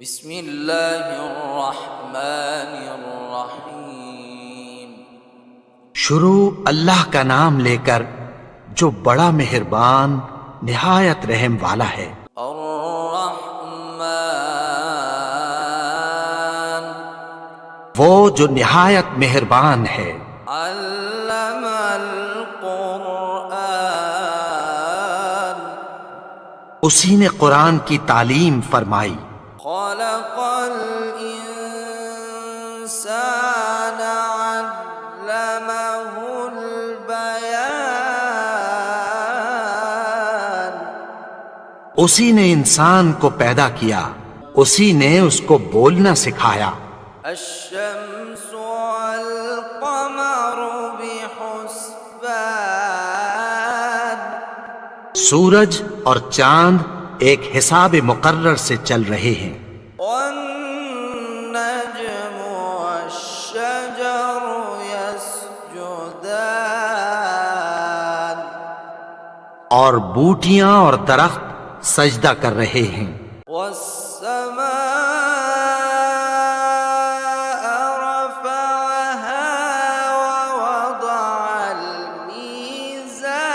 بسم اللہ الرحمن الرحیم۔ شروع اللہ کا نام لے کر جو بڑا مہربان نہایت رحم والا ہے۔ الرحمن وہ جو نہایت مہربان ہے۔ علم القرآن اسی نے قرآن کی تعلیم فرمائی۔ خلق الانسان علمہ البیان اسی نے انسان کو پیدا کیا، اسی نے اس کو بولنا سکھایا۔ الشمس والقمر بحسبان سورج اور چاند ایک حساب مقرر سے چل رہے ہیں۔ والنجم والشجر يسجدان اور بوٹیاں اور درخت سجدہ کر رہے ہیں۔ والسماء رفعها ووضع الميزان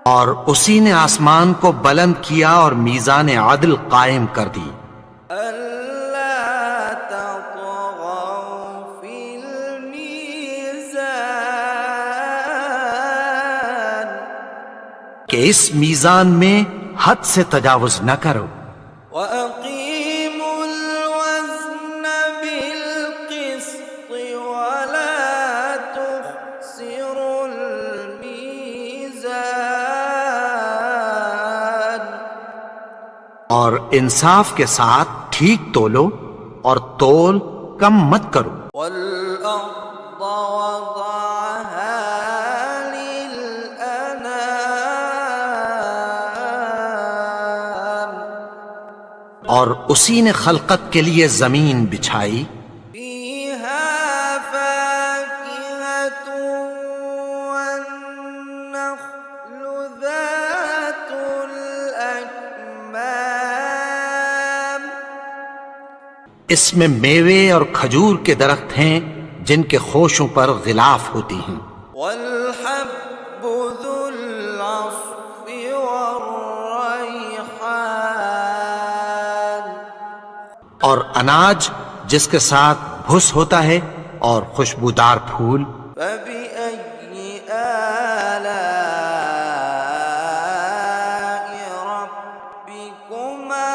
اور اسی نے آسمان کو بلند کیا اور میزان عدل قائم کر دی۔ ألا تطغوا في الميزان کہ اس میزان میں حد سے تجاوز نہ کرو۔ وأقيموا الوزن بالقسط ولا تخسروا الميزان اور انصاف کے ساتھ ٹھیک تولو اور تول کم مت کرو۔ والأرض وضعها للأنام اور اسی نے خلقت کے لیے زمین بچھائی، فيها فاكهة والنخل ذات الأكمام اس میں میوے اور کھجور کے درخت ہیں جن کے خوشوں پر غلاف ہوتی ہیں، والحب ذو العصف والريحان اور اناج جس کے ساتھ بھس ہوتا ہے اور خوشبودار پھول۔ فبأي آلاء ربكما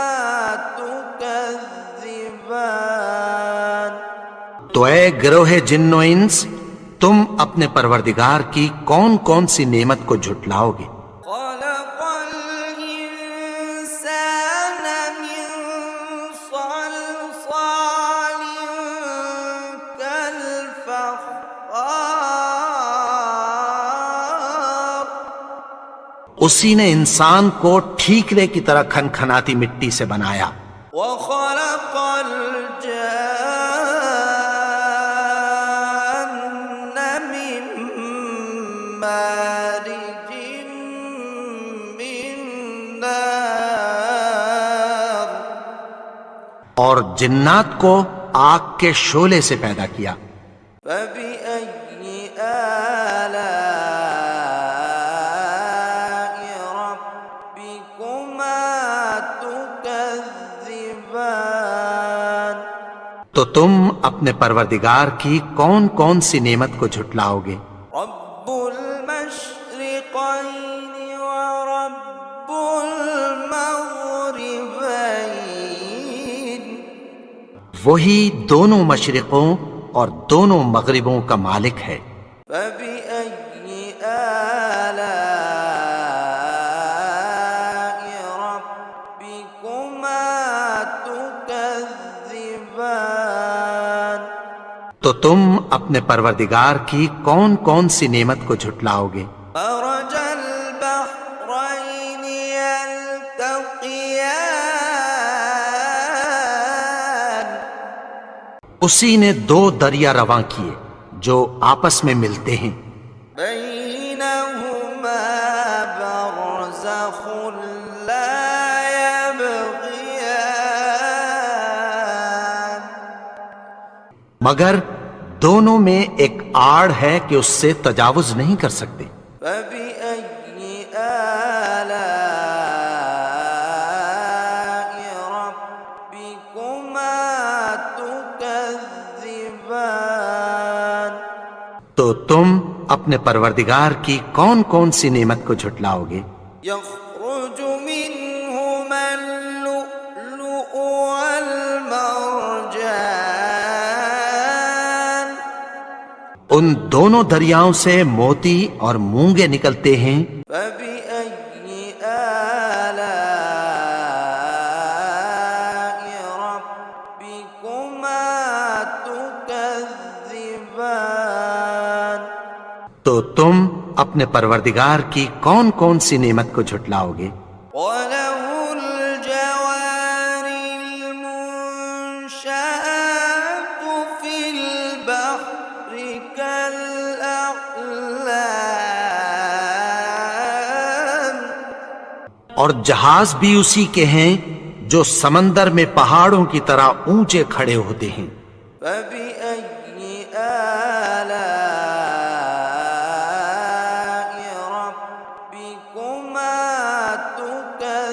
تكذبان تو اے گروہ جن و انس، تم اپنے پروردگار کی کون کون سی نعمت کو جھٹلاؤ گے؟ خلق الإنسان من صلصال كالفخار اسی نے انسان کو ٹھیکرے کی طرح کھنکھناتی مٹی سے بنایا۔ وخلق الجان من مارج من نار اور جنات کو آگ کے شعلے سے پیدا کیا۔ فبأي آلاء ربكما تكذبان تو تم اپنے پروردگار کی کون کون سی نعمت کو جھٹلاؤ گے؟ رب المشرقين ورب المغربين وہی دونوں مشرقوں اور دونوں مغربوں کا مالک ہے۔ فبأي آلاء ربكما تكذبان تو تم اپنے پروردگار کی کون کون سی نعمت کو جھٹلاؤ گے؟ مرج البحرين يلتقيان اسی نے دو دریا رواں کیے جو آپس میں ملتے ہیں، بينهما برزخ لا مگر دونوں میں ایک آڑ ہے کہ اس سے تجاوز نہیں کر سکتے۔ فبأي آلاء ربكما تكذبان؟ تو تم اپنے پروردگار کی کون کون سی نعمت کو جھٹلاؤ گے؟ يخرج منهما اللؤلؤ والمرجان ان دونوں دریاؤں سے موتی اور مونگے نکلتے ہیں۔ فبأي آلاء ربكما تكذبان؟ تو تم اپنے پروردگار کی کون کون سی نعمت کو جھٹلاؤ گے؟ وله الجوار المنشآت في البحر كالأعلام اور جہاز بھی اسی کے ہیں جو سمندر میں پہاڑوں کی طرح اونچے کھڑے ہوتے ہیں۔ فبأي آلاء ربكما تكذبان؟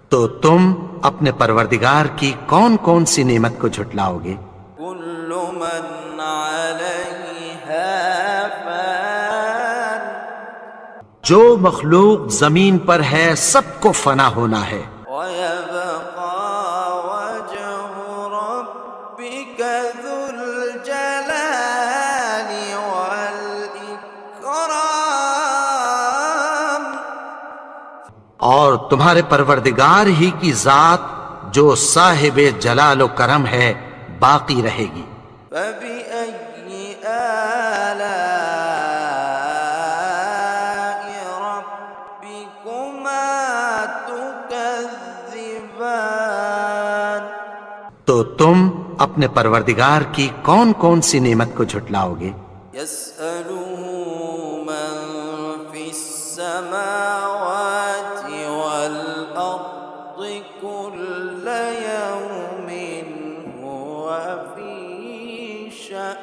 تو تم اپنے پروردگار کی کون کون سی نعمت کو جھٹلاؤ گے؟ كل من عليها فان جو مخلوق زمین پر ہے سب کو فنا ہونا ہے، ويبقى وجه ربك ذو الجلال والإكرام؟ اور تمہارے پروردگار ہی کی ذات جو صاحب جلال و کرم ہے باقی رہے گی۔ فبأي آلاء ربكما تكذبان؟ تو تم اپنے پروردگار کی کون کون سی نعمت کو جھٹلاؤ گے؟ يسأله من في السماوات والأرض كل يوم هو في شأن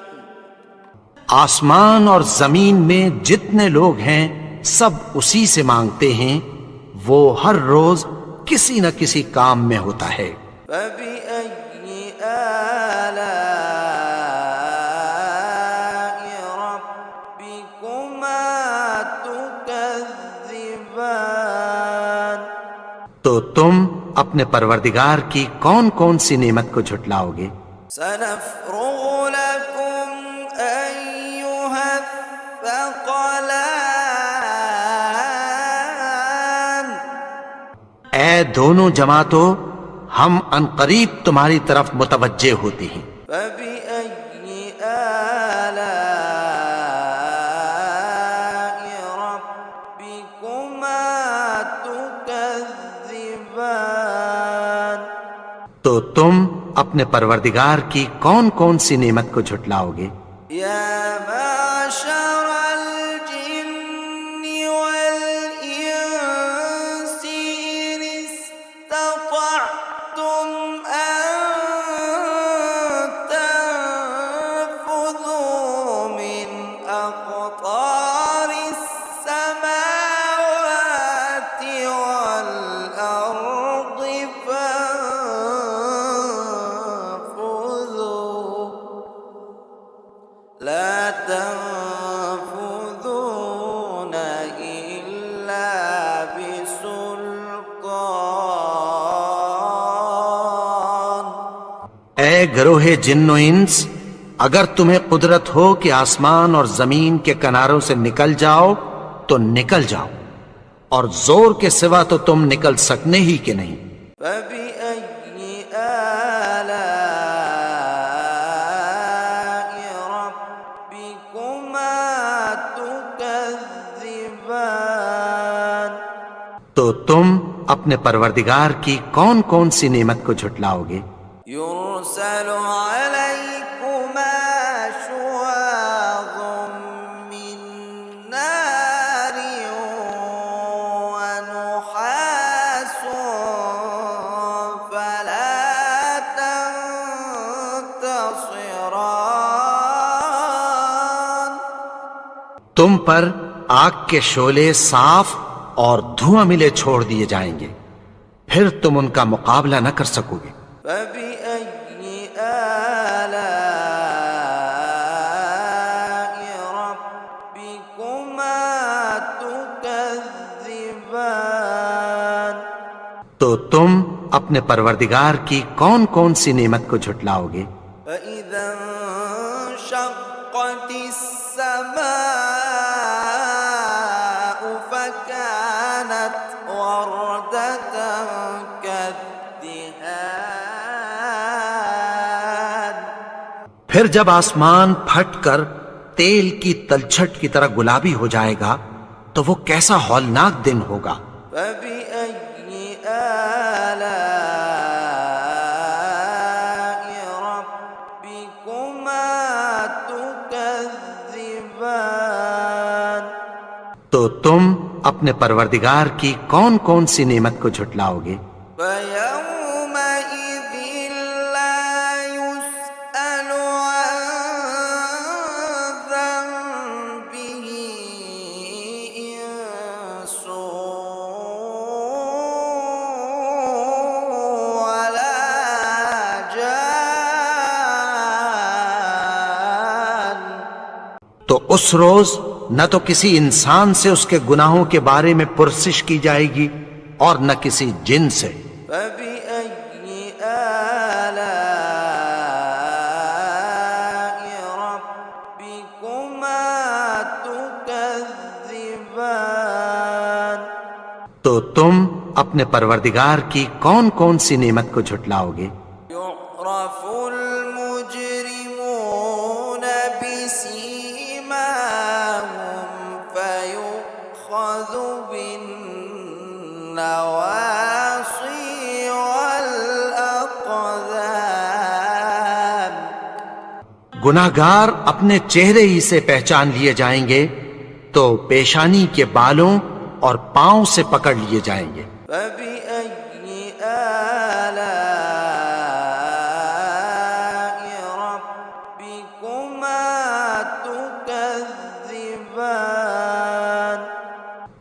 آسمان اور زمین میں جتنے لوگ ہیں سب اسی سے مانگتے ہیں، وہ ہر روز کسی نہ کسی کام میں ہوتا ہے۔ فبأي آلاء ربكما تكذبان؟ تو تم اپنے پروردگار کی کون کون سی نعمت کو جھٹلاؤ گے؟ سنفرغ لكم أيها الثقلان؟ اے دونوں جماعتوں، ہم عنقریب تمہاری طرف متوجہ ہوتے ہیں۔ فبأي آلاء ربكما تكذبان؟ تو تم اپنے پروردگار کی کون کون سی نعمت کو جھٹلاؤ گے؟ يا معشر الجن والإنس إن استطعتم أن تنفذوا من أقطار السماوات والأرض فانفذوا لا تنفذون إلا بسلطان؟ اے گروہ جن و انس، اگر تمہیں قدرت ہو کہ آسمان اور زمین کے کناروں سے نکل جاؤ تو نکل جاؤ، اور زور کے سوا تو تم نکل سکنے ہی کہ نہیں۔ فبأي آلاء ربكما تكذبان؟ تو تم اپنے پروردگار کی کون کون سی نعمت کو جھٹلاؤ گے؟ يرسل عليكما شواظ من نار ونحاس فلا تنتصران؟ تم پر آگ کے شعلے صاف اور دھواں ملے چھوڑ دیے جائیں گے، پھر تم ان کا مقابلہ نہ کر سکو گے۔ فبأي آلاء ربكما تكذبان؟ تو تم اپنے پروردگار کی کون کون سی نعمت کو جھٹلاؤ گے؟ فإذا انشقت السماء فكانت وردة كالدهان۔ پھر جب آسمان پھٹ کر تیل کی تلچھٹ کی طرح گلابی ہو جائے گا تو وہ کیسا ہولناک دن ہوگا۔ فبأي آلاء ربكما تكذبان؟ تو تم اپنے پروردگار کی کون کون سی نعمت کو جھٹلاؤ گے؟ فيومئذ لا يسأل عن ذنبه إنس ولا جان۔ تو اس روز نہ تو کسی انسان سے اس کے گناہوں کے بارے میں پرسش کی جائے گی اور نہ کسی جن سے۔ فبأي آلاء ربكما تكذبان؟ تو تم اپنے پروردگار کی کون کون سی نعمت کو جھٹلاؤ گے؟ يعرف المجرمون بسيماهم فيؤخذ بالنواصي والأقدام۔ گناہگار اپنے چہرے ہی سے پہچان لیے جائیں گے تو پیشانی کے بالوں اور پاؤں سے پکڑ لیے جائیں گے۔ فبأي آلاء ربكما تكذبان؟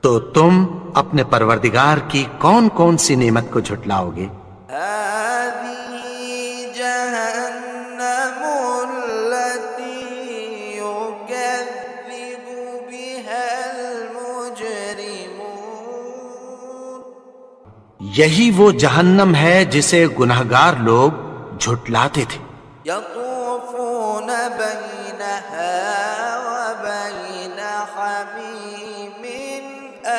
تو تم اپنے پروردگار کی کون کون سی نعمت کو جھٹلاؤ گے؟ هذه جهنم التي يكذب بها المجرمون۔ یہی وہ جہنم ہے جسے گناہگار لوگ جھٹلاتے تھے۔ يطوفون بينها وبين حميم آن۔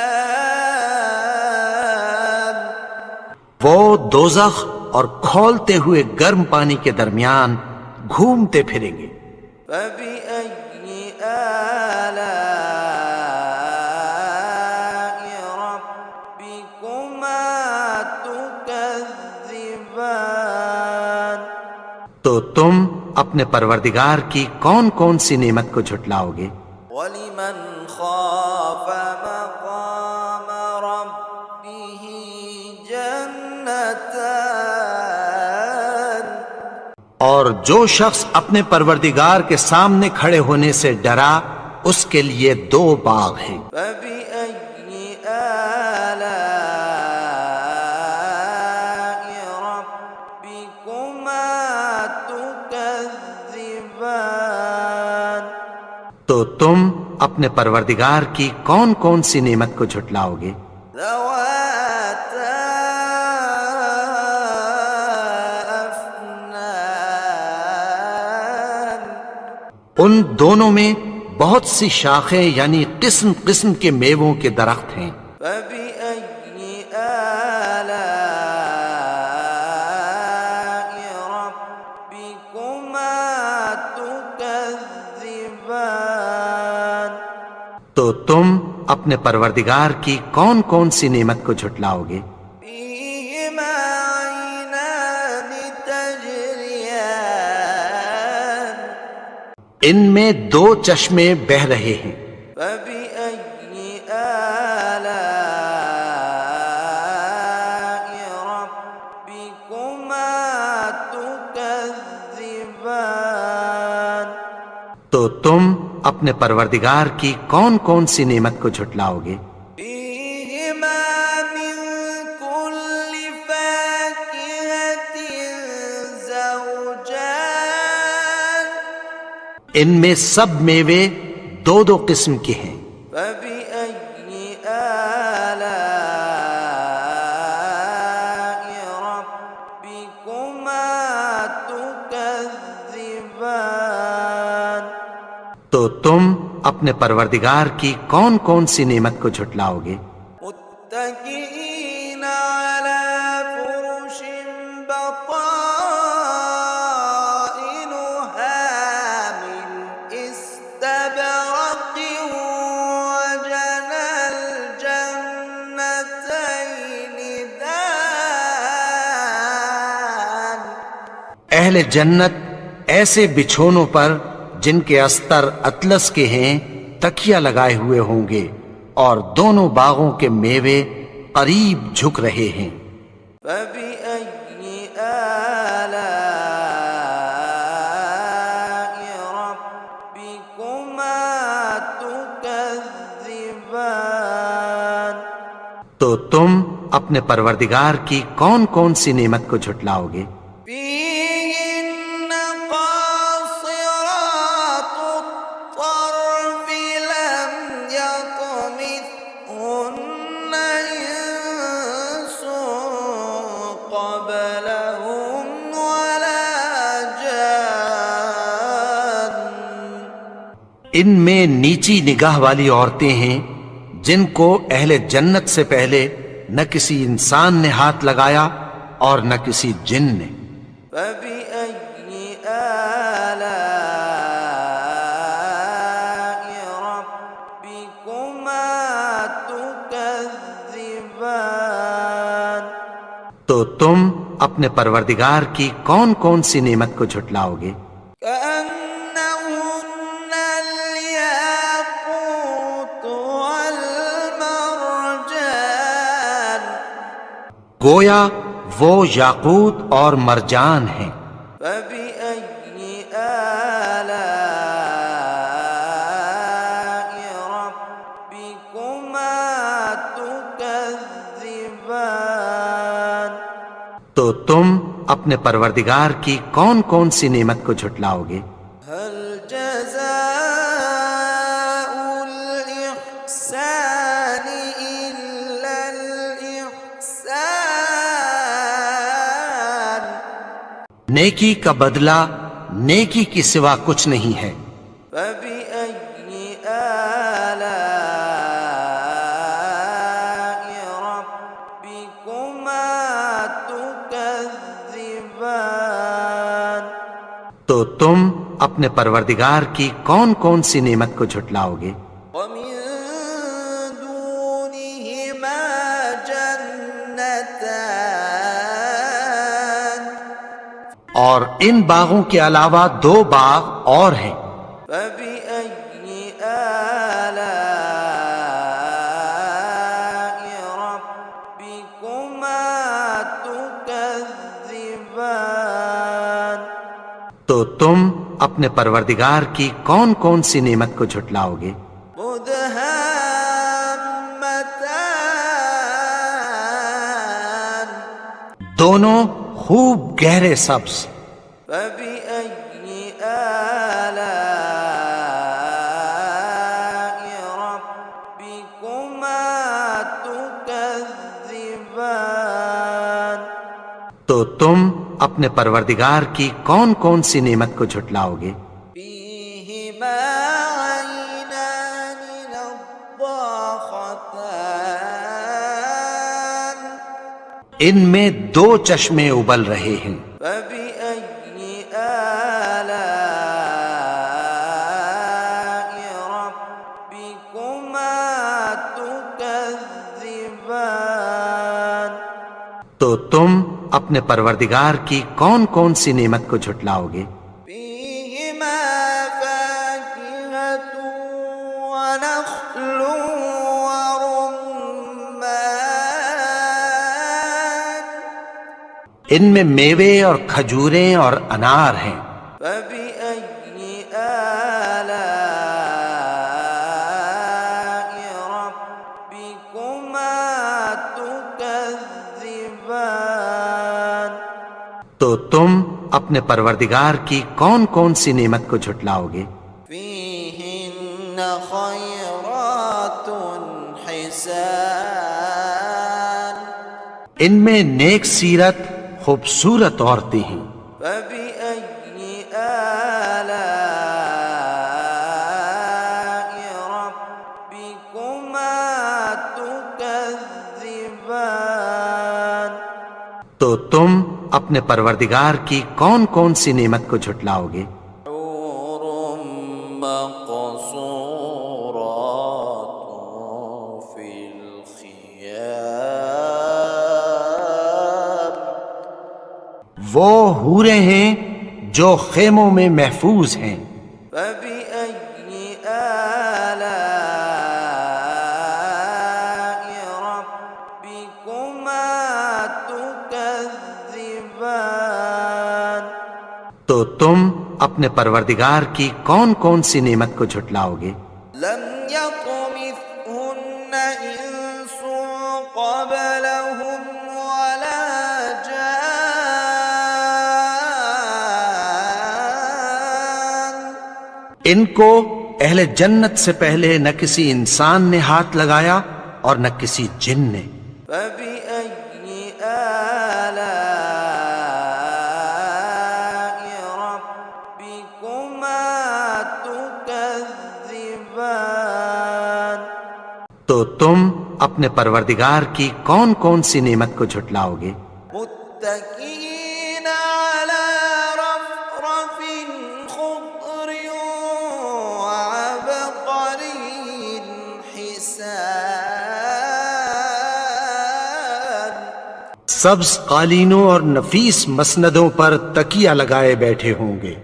وہ دوزخ اور کھولتے ہوئے گرم پانی کے درمیان گھومتے پھریں گے۔ فبأي آلاء ربكما تكذبان؟ تو تم اپنے پروردگار کی کون کون سی نعمت کو جھٹلاؤ گے؟ ولمن خاف مقام ربه جنتان۔ اور جو شخص اپنے پروردگار کے سامنے کھڑے ہونے سے ڈرا اس کے لیے دو باغ ہیں۔ فبأي آلاء ربكما تكذبان؟ تو تم اپنے پروردگار کی کون کون سی نعمت کو جھٹلاؤ گے؟ ذواتا أفنان۔ ان دونوں میں بہت سی شاخیں یعنی قسم قسم کے میووں کے درخت ہیں۔ فبأي آلاء ربكما تكذبان؟ تو تم اپنے پروردگار کی کون کون سی نعمت کو جھٹلاؤ گے؟ فيهما عينان تجريان۔ ان میں دو چشمے بہہ رہے ہیں۔ فبأي آلاء ربكما تكذبان؟ تو تم اپنے پروردگار کی کون کون سی نعمت کو جھٹلاؤ گے؟ فيهما من كل فاكهة زوجان ان میں سب میوے دو دو قسم کے ہیں۔ فبأي آلاء ربكما تكذبان تو تم اپنے پروردگار کی کون کون سی نعمت کو جھٹلاؤ گے؟ متكئين على فرش بطائنها من استبرق وجنى الجنتين دان اہل جنت ایسے بچھونوں پر جن کے استر اطلس کے ہیں تکیہ لگائے ہوئے ہوں گے، اور دونوں باغوں کے میوے قریب جھک رہے ہیں۔ فبأي آلاء ربكما تكذبان تو تم اپنے پروردگار کی کون کون سی نعمت کو جھٹلاؤ گے؟ فيهن قاصرات الطرف لم يطمثهن إنس قبلهم ولا جان ان میں نیچی نگاہ والی عورتیں ہیں جن کو اہل جنت سے پہلے نہ کسی انسان نے ہاتھ لگایا اور نہ کسی جن نے۔ فبأي آلاء ربكما تكذبان تو تم اپنے پروردگار کی کون کون سی نعمت کو جھٹلاؤ گے؟ كأنهن الياقوت والمرجان گویا وہ یاقوت اور مرجان ہیں۔ فبأي آلاء ربكما تكذبان تو تم اپنے پروردگار کی کون کون سی نعمت کو جھٹلاؤ گے؟ هل جزاء الإحسان إلا الإحسان نیکی کا بدلہ نیکی کی سوا کچھ نہیں ہے۔ فبأي آلاء ربكما تكذبان تو تم اپنے پروردگار کی کون کون سی نعمت کو جھٹلاؤ گے؟ ومن دونهما جنتان اور ان باغوں کے علاوہ دو باغ اور ہیں۔ فبأي آلاء ربكما تكذبان تو تم اپنے پروردگار کی کون کون سی نعمت کو جھٹلاؤ گے؟ مدهامتان دونوں خوب گہرے سبز۔ فبأي آلاء ربكما تكذبان تو تم اپنے پروردگار کی کون کون سی نعمت کو جھٹلاؤ گے؟ فيهما عينان نضاختان ان میں دو چشمے ابل رہے ہیں۔ فبأي آلاء ربكما تكذبان تو تم اپنے پروردگار کی کون کون سی نعمت کو جھٹلاؤ گے؟ فيهما فاكهة ونخل ورمان ان میں میوے اور کھجوریں اور انار ہیں۔ فبأي آلاء تو تم اپنے پروردگار کی کون کون سی نعمت کو جھٹلاؤ گے؟ فيهن خيرات حسان ان میں نیک سیرت خوبصورت عورتیں ہیں۔ فبأي آلاء ربكما تكذبان تو تم اپنے پروردگار کی کون کون سی نعمت کو جھٹلاؤ گے؟ حور مقصورات في الخيام وہ حوریں ہیں جو خیموں میں محفوظ ہیں۔ فبأي آلاء ربكما تكذبان تو تم اپنے پروردگار کی کون کون سی نعمت کو جھٹلاؤ گے؟ لم يطمثهن إنس قبلهم ولا جان ان کو اہل جنت سے پہلے نہ کسی انسان نے ہاتھ لگایا اور نہ کسی جن نے۔ فبأي آلاء ربكما تكذبان تو تم اپنے پروردگار کی کون کون سی نعمت کو جھٹلاؤ گے؟ متكئين على رفرف خضر وعبقري حسان سبز قالینوں اور نفیس مسندوں پر تکیہ لگائے بیٹھے ہوں گے۔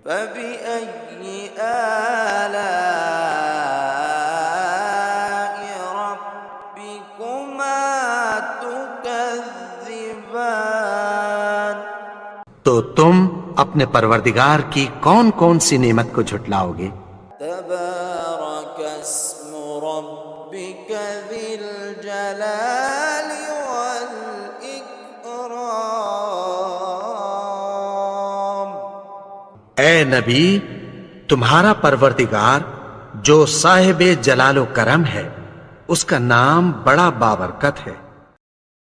فبأي آلاء ربكما تكذبان تو تم اپنے پروردگار کی کون کون سی نعمت کو جھٹلاؤ گے؟ تبارك اسم ربك ذي الجلال والإكرام اے نبی، تمہارا پروردگار جو صاحب جلال و کرم ہے، اس کا نام بڑا بابرکت ہے۔